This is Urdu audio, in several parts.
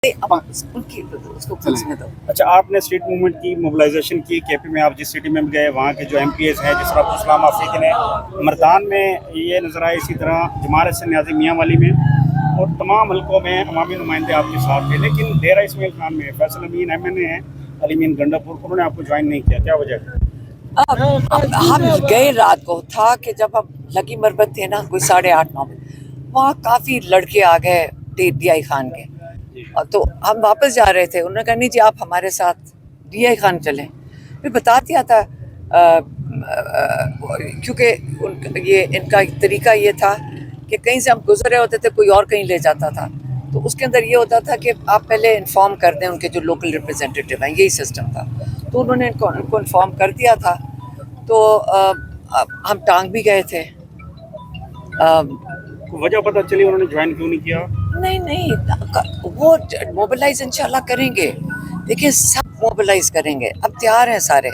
اچھا، آپ نے اسٹریٹ موومنٹ کی موبلائزیشن کی کے پی میں، آپ جس سٹی میں بھی گئے وہاں کے جو ایم پی ایز ہیں جس طرح عبدالسلام آفریدی نے مردان میں یہ نظر آئے، اسی طرح جمال حسن نیازی میاں والی میں، اور تمام حلقوں میں عوامی نمائندے آپ کے ساتھ تھے، لیکن ڈیرہ اسماعیل خان میں فیصل امین ایم این اے ہیں، علی مین گنڈا پور، انہوں نے آپ کو جوائن نہیں کیا، کیا وجہ ہے؟ ہم گئے رات کو، تھا کہ جب ہم لکی مربت تھے نا، کوئی 8:30-9 وہاں کافی لڑکے آ گئے ڈی آئی خان کے، تو ہم واپس جا رہے تھے، انہوں نے کہا نہیں جی آپ ہمارے ساتھ ڈی آئی خان چلیں، پھر بتا دیا تھا کیونکہ ان کا طریقہ یہ تھا کہ کہیں سے ہم گزر رہے ہوتے تھے کوئی اور کہیں لے جاتا تھا، تو اس کے اندر یہ ہوتا تھا کہ آپ پہلے انفارم کر دیں ان کے جو لوکل ریپرزینٹیٹیو ہیں، یہی سسٹم تھا، تو انہوں نے ان کو انفارم کر دیا تھا، تو ہم ٹانگ بھی گئے تھے۔ وجہ پتہ چلی انہوں نے جوائن کیوں نہیں کیا؟ نہیں وہ موبلائز انشاءاللہ کریں گے، دیکھیں سب موبلائز کریں گے، اب تیار ہیں سارے،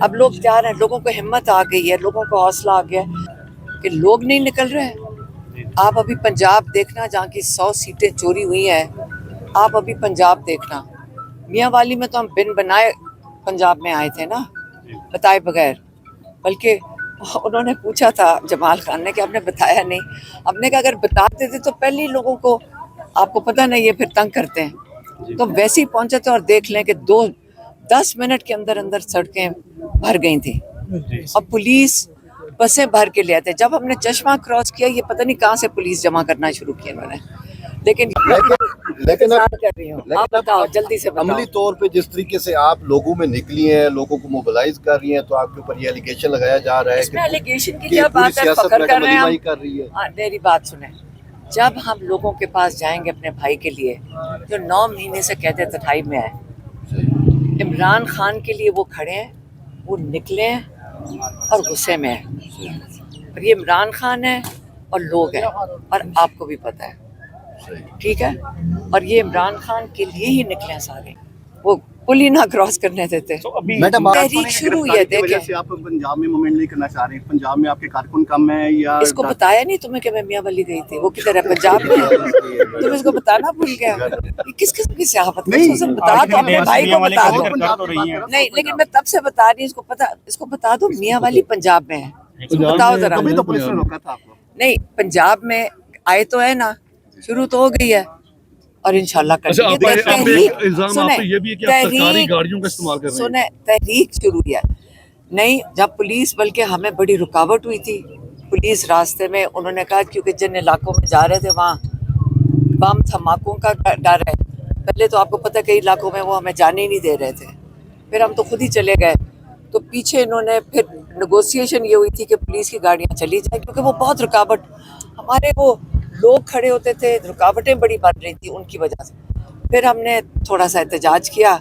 اب لوگ تیار ہیں، لوگوں کو ہمت آ گئی ہے، لوگوں کو حوصلہ آ گیا ہے کہ لوگ نہیں نکل رہے۔ آپ ابھی پنجاب دیکھنا جہاں کی 100 سیٹیں چوری ہوئی ہیں، آپ ابھی پنجاب دیکھنا، میاں والی میں تو ہم بن بنائے پنجاب میں آئے تھے نا، بتائے بغیر، بلکہ انہوں نے پوچھا تھا جمال خان نے کہ آپ نے بتایا نہیں، ہم نے کہا اگر بتا دیتے تو پہلے ہی لوگوں کو، آپ کو پتہ نہیں یہ پھر تنگ کرتے ہیں، تو ویسے ہی پہنچے تھے، اور دیکھ لیں کہ 10 منٹ کے اندر سڑکیں بھر گئی تھیں، اور پولیس بسیں بھر کے لے آتے، جب ہم نے چشمہ کراس کیا یہ پتہ نہیں کہاں سے پولیس جمع کرنا شروع کیا انہوں نے، لیکن آپ بتاؤ جلدی سے بتاؤ۔ عملی طور پہ جس طریقے سے آپ لوگوں میں نکلی ہیں، لوگوں کو موبلائز کر رہی ہیں، تو آپ کے اوپر یہ ایلیگیشن لگایا جا رہا ہے اس میں ایلیگیشن کی کہ کیا پوری بات ہے، سیاست فخر کر رہے ہیں رہنمائی ہم۔ کر رہی ہے۔ میری بات سنیں، جب ہم لوگوں کے پاس جائیں گے اپنے بھائی کے لیے جو 9 مہینے سے کہتے تنہائی میں ہے، عمران خان کے لیے وہ کھڑے ہیں، وہ نکلے ہیں اور غصے میں ہیں، اور یہ عمران خان ہے اور لوگ ہیں، اور آپ کو بھی پتہ ہے، ٹھیک ہے، اور یہ عمران خان کے لیے ہی نکلے ہیں سارے، وہ پل ہی نہ کراس کرنے دیتے۔ تحریک شروع ہوئی ہے، دیکھیں آپ پنجاب میں موومنٹ نہیں کرنا چاہ رہے ہیں، پنجاب میں آپ کے کارکن کم ہیں یا اس کو بتایا نہیں تمہیں کہ میں میاں والی گئی تھی، وہ کدھر ہے پنجاب میں ہے، تم اس کو بتانا بھول گیا، یہ کس قسم کی صحافت ہے، بتا دو اپنے بھائی کو، بتا دو، نہیں لیکن میں تب سے بتا رہی ہوں، اس کو بتا دو میاں والی پنجاب میں ہے، اس کو بتاؤ ذرا، تبھی تو پولیس نے روکا تھا آپ کو۔ نہیں پنجاب میں آئے تو ہے نا، شروع تو ہو گئی ہے، اور انشاءاللہ کر دیں گے، تحریک شروع ہے، نہیں جب پولیس، بلکہ ہمیں بڑی رکاوٹ ہوئی تھی، پولیس راستے میں، انہوں نے کہا کیونکہ جن علاقوں میں جا رہے تھے وہاں بم دھماکوں کا ڈر ہے، پہلے تو آپ کو پتہ کئی علاقوں میں وہ ہمیں جانے ہی نہیں دے رہے تھے، پھر ہم تو خود ہی چلے گئے، تو پیچھے انہوں نے پھر نیگوسیشن یہ ہوئی تھی کہ پولیس کی گاڑیاں چلی جائیں، کیونکہ وہ بہت رکاوٹ، ہمارے وہ لوگ کھڑے ہوتے تھے، رکاوٹیں بڑی بن رہی تھی ان کی وجہ سے، پھر ہم نے تھوڑا سا احتجاج کیا،